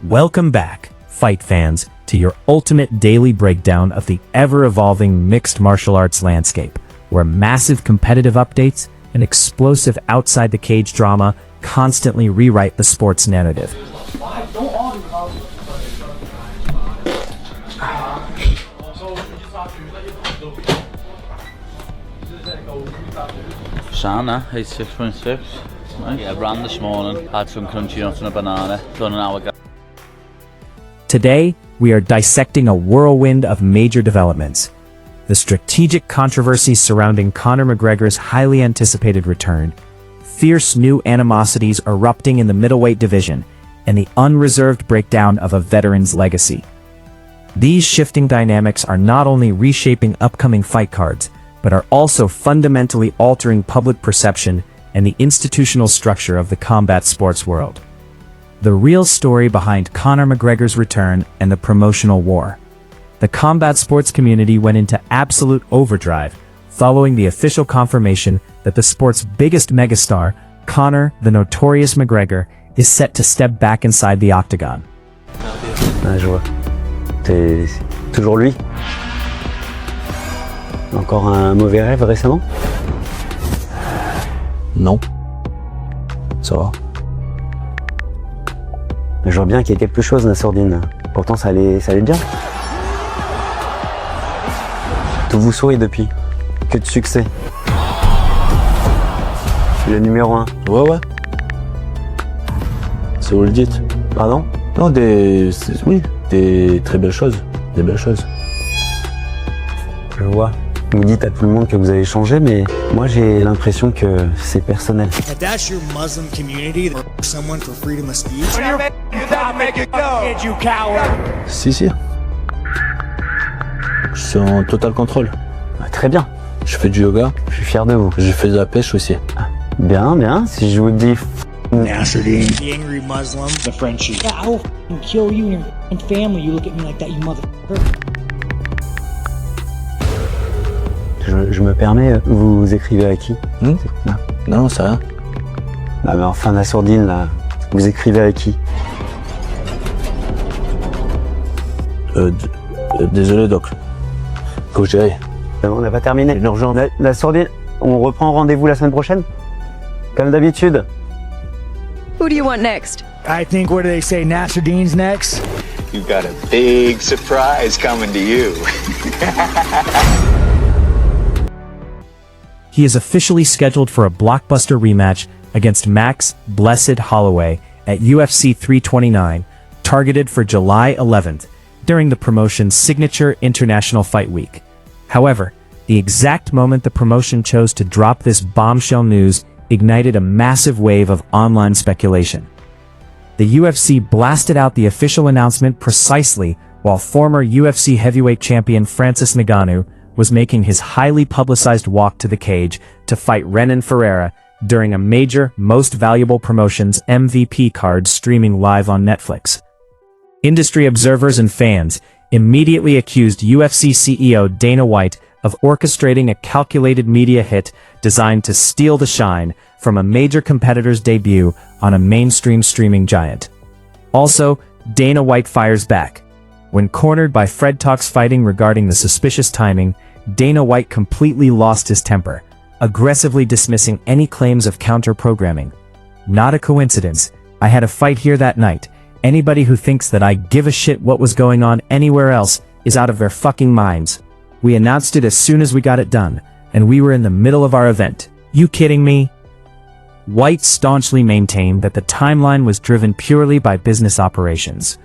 Welcome back, fight fans, to your ultimate daily breakdown of the ever-evolving mixed martial arts landscape, where massive competitive updates and explosive outside-the-cage drama constantly rewrite the sport's narrative. Sean, 86.6. Yeah, ran this morning, had some crunchy nuts and a banana, done an hour ago. Today, we are dissecting a whirlwind of major developments. The strategic controversies surrounding Conor McGregor's highly anticipated return, fierce new animosities erupting in the middleweight division, and the unreserved breakdown of a veteran's legacy. These shifting dynamics are not only reshaping upcoming fight cards, but are also fundamentally altering public perception and the institutional structure of the combat sports world. The real story behind Conor McGregor's return and the promotional war. The combat sports community went into absolute overdrive following the official confirmation that the sport's biggest megastar, Conor the Notorious McGregor, is set to step back inside the octagon. Ah, je vois. C'est toujours lui? Encore un mauvais rêve récemment? Non. Ça va. Je vois bien qu'il y a quelque chose, la sourdine. Pourtant, ça allait bien. Tout vous sourit depuis. Que de succès. Le numéro 1. Ouais. C'est vous le dites. Pardon? Non, oui, des très belles choses. Des belles choses. Je vois. Vous dites à tout le monde que vous avez changé, mais moi j'ai l'impression que c'est personnel. That's your Muslim community, someone for freedom of speech. Si. Je suis en total contrôle. Très bien. Je fais du yoga. Je suis fier de vous. Je fais de la pêche aussi. Bien. Si je vous dis... Nasruddin, the angry Muslim, the Frenchie. Yeah, I will kill you and your family. You look at me like that, you motherfucker. Je me permets, vous écrivez à qui? Non, c'est rien. Ah mais enfin la sourdine là, vous écrivez à qui? Désolé Doc. Faut que j'y aille. On n'a pas terminé. L'urgence. La sourdine, on reprend rendez-vous la semaine prochaine? Comme d'habitude. Who do you want next? I think, what do they say, Nasruddin's next? You've got a big surprise coming to you. He is officially scheduled for a blockbuster rematch against Max "Blessed" Holloway at UFC 329, targeted for July 11th, during the promotion's signature International Fight Week. However, the exact moment the promotion chose to drop this bombshell news ignited a massive wave of online speculation. The UFC blasted out the official announcement precisely while former UFC heavyweight champion Francis Ngannou was making his highly publicized walk to the cage to fight Renan Ferreira during a major Most Valuable Promotions MVP card streaming live on Netflix. Industry observers and fans immediately accused UFC CEO Dana White of orchestrating a calculated media hit designed to steal the shine from a major competitor's debut on a mainstream streaming giant. Also, Dana White fires back. When cornered by Fred Talks Fighting regarding the suspicious timing, Dana White completely lost his temper, aggressively dismissing any claims of counter-programming. Not a coincidence. I had a fight here that night. Anybody who thinks that I give a shit what was going on anywhere else is out of their fucking minds. We announced it as soon as we got it done, and we were in the middle of our event. You kidding me? White staunchly maintained that the timeline was driven purely by business operations.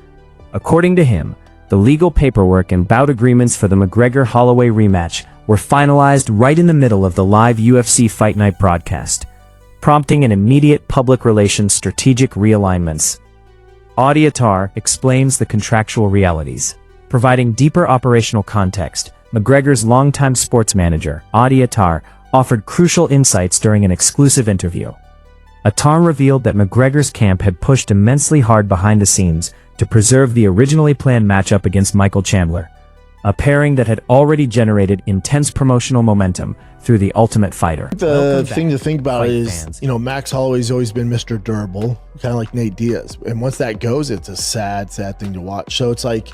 According to him, the legal paperwork and bout agreements for the McGregor-Holloway rematch were finalized right in the middle of the live UFC Fight Night broadcast, prompting an immediate public relations strategic realignments. Adi Attar explains the contractual realities. Providing deeper operational context, McGregor's longtime sports manager, Adi Attar, offered crucial insights during an exclusive interview. Attar revealed that McGregor's camp had pushed immensely hard behind the scenes to preserve the originally planned matchup against Michael Chandler. a pairing that had already generated intense promotional momentum through The Ultimate Fighter. The thing to think about is, you know, Max Holloway's always been Mr. Durable, kind of like Nate Diaz. And once that goes, it's a sad, sad thing to watch. So it's like,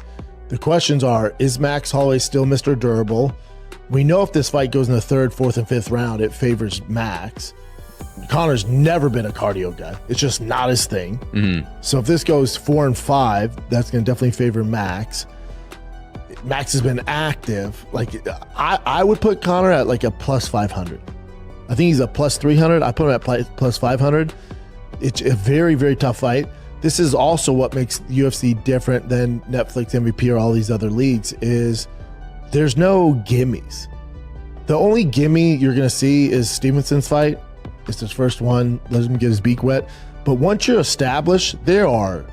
the questions are, is Max Holloway still Mr. Durable? We know if this fight goes in the 3rd, 4th, and 5th round, it favors Max. Conor's never been a cardio guy. It's just not his thing. So if this goes 4 and 5, that's going to definitely favor Max. Max has been active. Like, I would put Conor at like a plus 500. I think he's a plus 300. I put him at plus 500. It's a very, very tough fight. This is also what makes UFC different than Netflix, MVP, or all these other leagues, is there's no gimmies. The only gimme you're going to see is Stevenson's fight. It's his first one. Let him get his beak wet. But once you're established, there are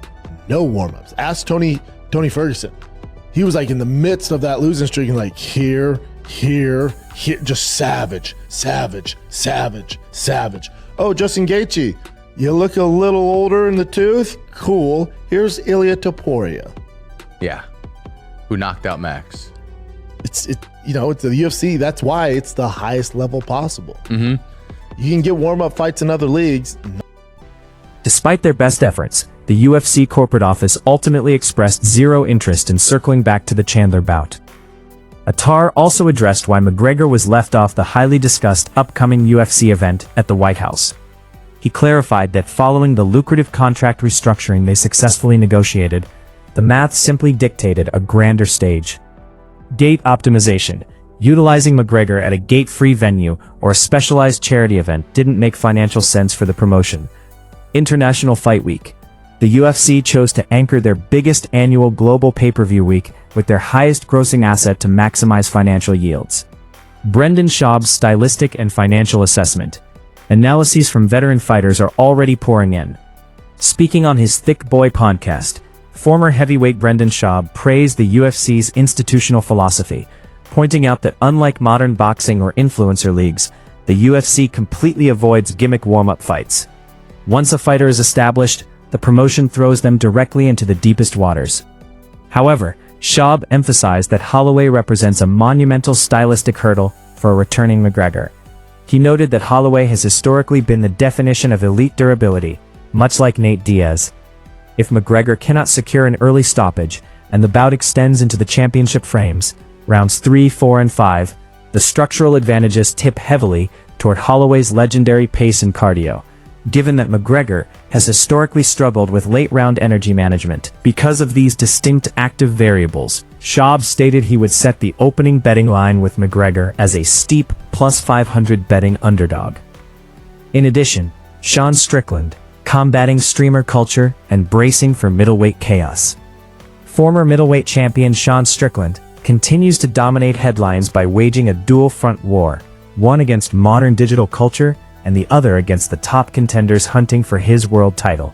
no warm-ups. Ask Tony Ferguson. He was like in the midst of that losing streak and like here, just savage. Oh, Justin Gaethje, you look a little older in the tooth. Cool. Here's Ilia Topuria. Yeah, who knocked out Max. It's the UFC. That's why it's the highest level possible. You can get warm-up fights in other leagues. Despite their best efforts, the UFC corporate office ultimately expressed zero interest in circling back to the Chandler bout. Attar also addressed why McGregor was left off the highly discussed upcoming UFC event at the White House. He clarified that following the lucrative contract restructuring they successfully negotiated, the math simply dictated a grander stage. Gate optimization. Utilizing McGregor at a gate-free venue or a specialized charity event didn't make financial sense for the promotion. International Fight Week. The UFC chose to anchor their biggest annual global pay-per-view week with their highest grossing asset to maximize financial yields. Brendan Schaub's stylistic and financial assessment. Analyses from veteran fighters are already pouring in. Speaking on his Thick Boy podcast, former heavyweight Brendan Schaub praised the UFC's institutional philosophy, pointing out that unlike modern boxing or influencer leagues, the UFC completely avoids gimmick warm-up fights. Once a fighter is established, the promotion throws them directly into the deepest waters. However, Schaub emphasized that Holloway represents a monumental stylistic hurdle for a returning McGregor. He noted that Holloway has historically been the definition of elite durability, much like Nate Diaz. If McGregor cannot secure an early stoppage, and the bout extends into the championship frames, rounds 3, 4, and 5, the structural advantages tip heavily toward Holloway's legendary pace and cardio, given that McGregor has historically struggled with late-round energy management. Because of these distinct active variables, Schaub stated he would set the opening betting line with McGregor as a steep plus 500 betting underdog. In addition, Sean Strickland, combating streamer culture and bracing for middleweight chaos. Former middleweight champion Sean Strickland continues to dominate headlines by waging a dual-front war, one against modern digital culture and the other against the top contenders hunting for his world title.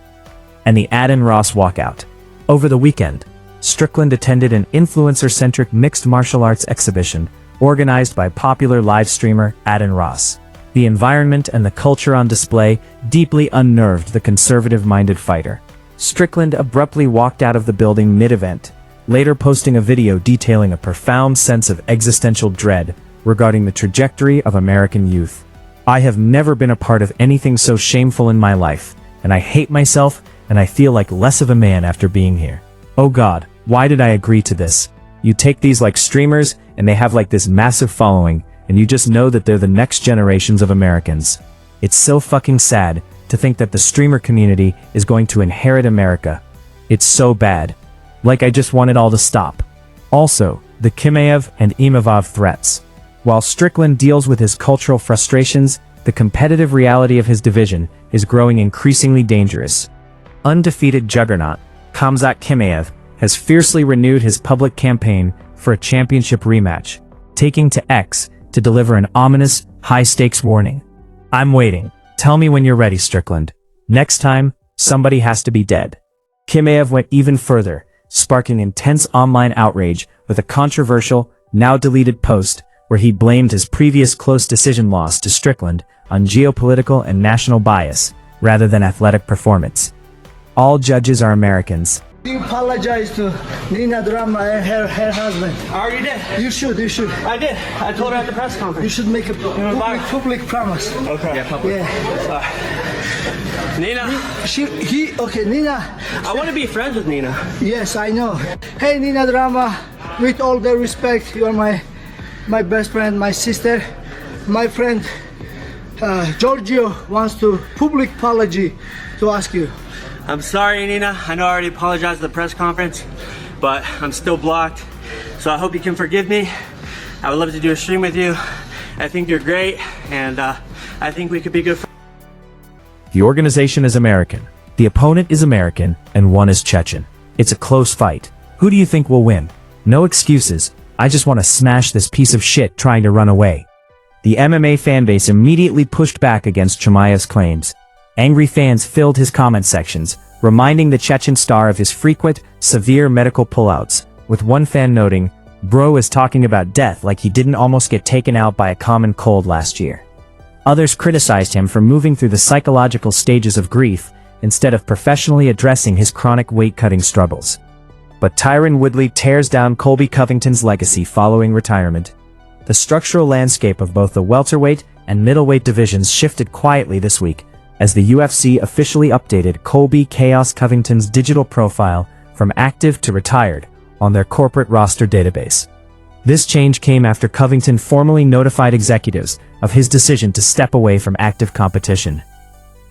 And the Adin Ross walkout. Over the weekend, Strickland attended an influencer-centric mixed martial arts exhibition organized by popular live streamer Adin Ross. The environment and the culture on display deeply unnerved the conservative-minded fighter. Strickland abruptly walked out of the building mid-event, later posting a video detailing a profound sense of existential dread regarding the trajectory of American youth. I have never been a part of anything so shameful in my life, and I hate myself, and I feel like less of a man after being here. Oh God, why did I agree to this? You take these like streamers, and they have like this massive following, and you just know that they're the next generations of Americans. It's so fucking sad to think that the streamer community is going to inherit America. It's so bad. Like I just want it all to stop. Also, the Chimaev and Imavov threats. While Strickland deals with his cultural frustrations, the competitive reality of his division is growing increasingly dangerous. Undefeated juggernaut, Khamzat Chimaev, has fiercely renewed his public campaign for a championship rematch, taking to X to deliver an ominous, high-stakes warning. I'm waiting. Tell me when you're ready, Strickland. Next time, somebody has to be dead. Chimaev went even further, sparking intense online outrage with a controversial, now-deleted post where he blamed his previous close decision loss to Strickland on geopolitical and national bias, rather than athletic performance. All judges are Americans, You apologize to Nina Drama and her husband. I already did. You should. I did. I told her at the press conference. You should make a public promise. Okay. Yeah, public. Yeah. Nina. Okay, Nina. I want to be friends with Nina. Yes, I know. Hey, Nina Drama, with all the respect, you are my best friend, my sister, my friend. Giorgio wants to public apology to ask you. I'm sorry, Nina. I know I already apologized at the press conference, but I'm still blocked. So I hope you can forgive me. I would love to do a stream with you. I think you're great, and I think we could be good friends. The organization is American, the opponent is American, and one is Chechen. It's a close fight. Who do you think will win? No excuses. I just want to smash this piece of shit trying to run away. The MMA fanbase immediately pushed back against Chimaev's claims. Angry fans filled his comment sections, reminding the Chechen star of his frequent, severe medical pullouts, with one fan noting, "Bro is talking about death like he didn't almost get taken out by a common cold last year." Others criticized him for moving through the psychological stages of grief instead of professionally addressing his chronic weight-cutting struggles. But Tyron Woodley tears down Colby Covington's legacy following retirement. The structural landscape of both the welterweight and middleweight divisions shifted quietly this week, as the UFC officially updated Colby Chaos Covington's digital profile from active to retired on their corporate roster database. This change came after Covington formally notified executives of his decision to step away from active competition.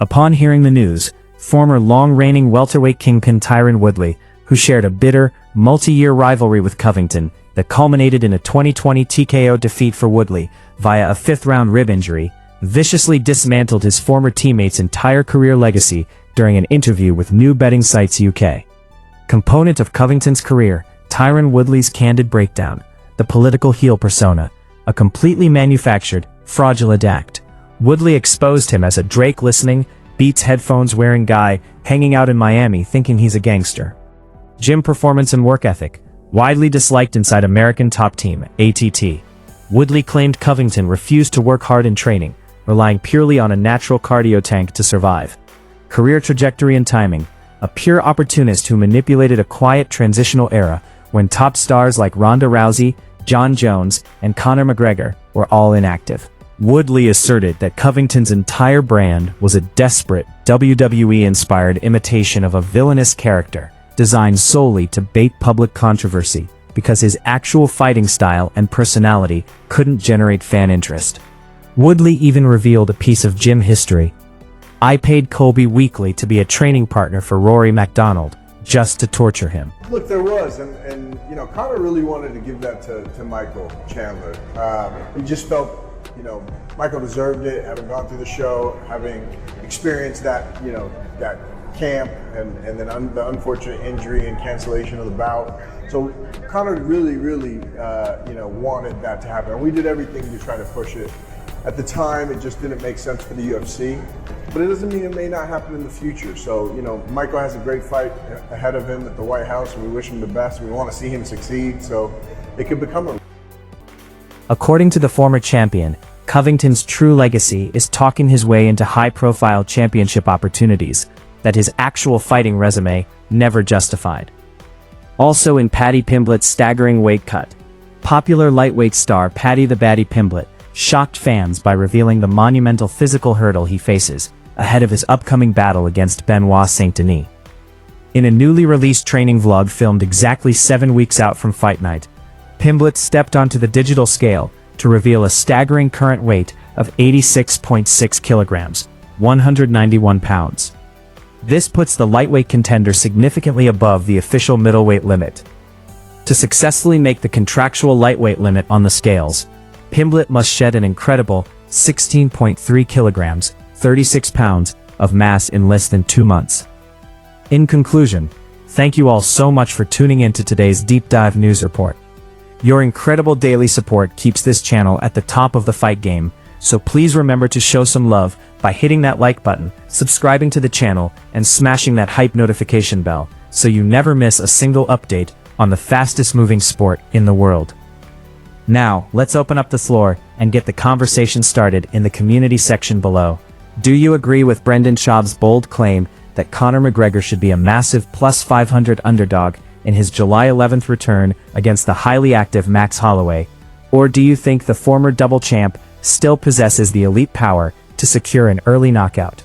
Upon hearing the news, former long-reigning welterweight kingpin Tyron Woodley, who shared a bitter, multi-year rivalry with Covington that culminated in a 2020 TKO defeat for Woodley via a fifth-round rib injury, viciously dismantled his former teammate's entire career legacy during an interview with New Betting Sites UK. Component of Covington's career, Tyron Woodley's candid breakdown, the political heel persona, a completely manufactured, fraudulent act. Woodley exposed him as a Drake-listening, Beats headphones-wearing guy hanging out in Miami thinking he's a gangster. Gym performance and work ethic, widely disliked inside American top team, ATT. Woodley claimed Covington refused to work hard in training, relying purely on a natural cardio tank to survive. Career trajectory and timing, a pure opportunist who manipulated a quiet transitional era when top stars like Ronda Rousey, Jon Jones, and Conor McGregor were all inactive. Woodley asserted that Covington's entire brand was a desperate, WWE-inspired imitation of a villainous character, designed solely to bait public controversy, because his actual fighting style and personality couldn't generate fan interest. Woodley even revealed a piece of gym history. "I paid Colby weekly to be a training partner for Rory MacDonald, just to torture him." Look, there was, and you know, Conor really wanted to give that to Michael Chandler. He just felt, you know, Michael deserved it, having gone through the show, having experienced that, you know, that camp, and then the unfortunate injury and cancellation of the bout. So Conor really, you know, wanted that to happen. And we did everything to try to push it. At the time, it just didn't make sense for the UFC, but it doesn't mean it may not happen in the future. So, you know, Michael has a great fight ahead of him at the White House, and we wish him the best. We want to see him succeed, so it could become a... According to the former champion, Covington's true legacy is talking his way into high-profile championship opportunities that his actual fighting resume never justified. Also in Paddy Pimblett's staggering weight cut, popular lightweight star Paddy the Baddy Pimblett shocked fans by revealing the monumental physical hurdle he faces ahead of his upcoming battle against Benoit Saint-Denis. In a newly released training vlog filmed exactly 7 weeks out from fight night, Pimblett stepped onto the digital scale to reveal a staggering current weight of 86.6 kilograms, 191 pounds. This puts the lightweight contender significantly above the official middleweight limit. To successfully make the contractual lightweight limit on the scales, Pimblett must shed an incredible 16.3 kilograms, 36 pounds, of mass in less than 2 months. In conclusion, thank you all so much for tuning in to today's Deep Dive News Report. Your incredible daily support keeps this channel at the top of the fight game, so please remember to show some love by hitting that like button, subscribing to the channel, and smashing that hype notification bell, so you never miss a single update on the fastest moving sport in the world. Now, let's open up the floor and get the conversation started in the community section below. Do you agree with Brendan Schaub's bold claim that Conor McGregor should be a massive plus 500 underdog in his July 11th return against the highly active Max Holloway? Or do you think the former double champ still possesses the elite power to secure an early knockout?